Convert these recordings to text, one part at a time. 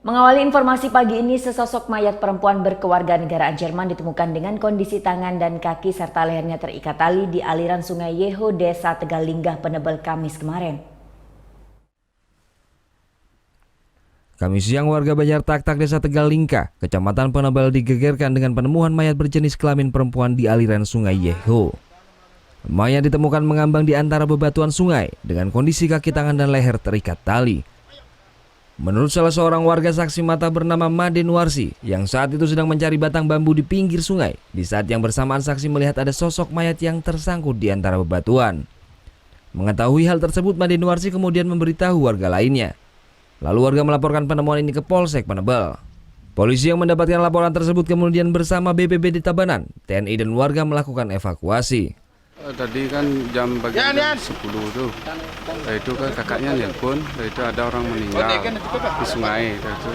Mengawali informasi pagi ini, sesosok mayat perempuan berkewarganegaraan Jerman ditemukan dengan kondisi tangan dan kaki serta lehernya terikat tali di aliran Sungai Yeho, Desa Tegalinggah, Penebel, Kamis kemarin. Kamis siang, warga Banjar Tak-Tak, Desa Tegalinggah, Kecamatan Penebel, digegerkan dengan penemuan mayat berjenis kelamin perempuan di aliran Sungai Yeho. Mayat ditemukan mengambang di antara bebatuan sungai dengan kondisi kaki, tangan, dan leher terikat tali. Menurut salah seorang warga saksi mata bernama Maden Warsi yang saat itu sedang mencari batang bambu di pinggir sungai, di saat yang bersamaan saksi melihat ada sosok mayat yang tersangkut di antara bebatuan. Mengetahui hal tersebut, Maden Warsi kemudian memberitahu warga lainnya. Lalu warga melaporkan penemuan ini ke Polsek Penebel. Polisi yang mendapatkan laporan tersebut kemudian bersama BPBD Tabanan, TNI, dan warga melakukan evakuasi. Tadi kan jam 10 tuh, itu kan kakaknya nelpon, itu ada orang meninggal di sungai. Itu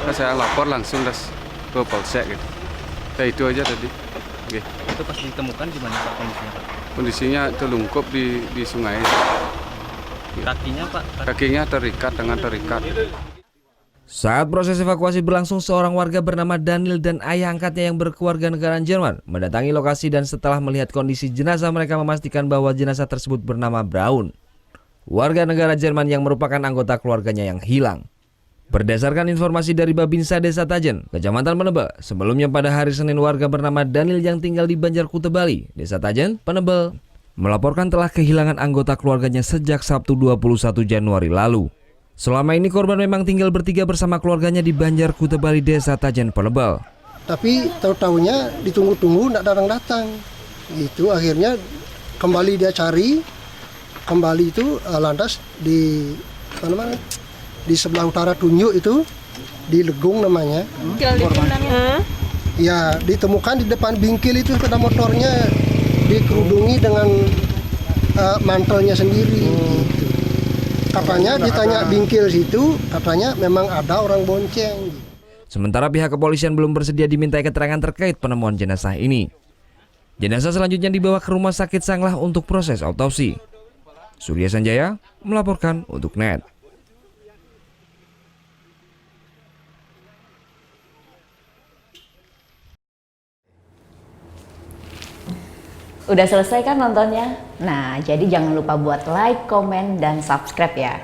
kan saya lapor langsung ke Polsek gitu. Itu aja tadi. Okay. Itu pas ditemukan gimana Pak kondisinya Pak? Kondisinya terlungkup di sungai. Kakinya Pak? Kakinya terikat, tangan terikat. Saat proses evakuasi berlangsung, seorang warga bernama Daniel dan ayah angkatnya yang berkewarganegaraan Jerman mendatangi lokasi, dan setelah melihat kondisi jenazah mereka memastikan bahwa jenazah tersebut bernama Braun, warga negara Jerman yang merupakan anggota keluarganya yang hilang. Berdasarkan informasi dari Babinsa Desa Tajen, Kecamatan Penebel, sebelumnya pada hari Senin warga bernama Daniel yang tinggal di Banjar Kuta Bali, Desa Tajen, Penebel, melaporkan telah kehilangan anggota keluarganya sejak Sabtu 21 Januari lalu. Selama ini korban memang tinggal bertiga bersama keluarganya di Banjar Kuta Bali, Desa Tajen, Penebel. Tapi tahu-tahunya ditunggu-tunggu tidak datang-datang. Itu akhirnya kembali dia cari, kembali itu lantas di di sebelah utara Tunjuk itu, di Legung namanya. Ya, ditemukan di depan bingkil itu sepeda motornya dikerudungi dengan mantelnya sendiri. Gitu. Katanya ditanya bingkil situ, katanya memang ada orang bonceng. Sementara pihak kepolisian belum bersedia dimintai keterangan terkait penemuan jenazah ini. Jenazah selanjutnya dibawa ke Rumah Sakit Sanglah untuk proses autopsi. Surya Sanjaya melaporkan untuk NET. Udah selesai kan nontonnya? Nah, jadi jangan lupa buat like, komen, dan subscribe ya.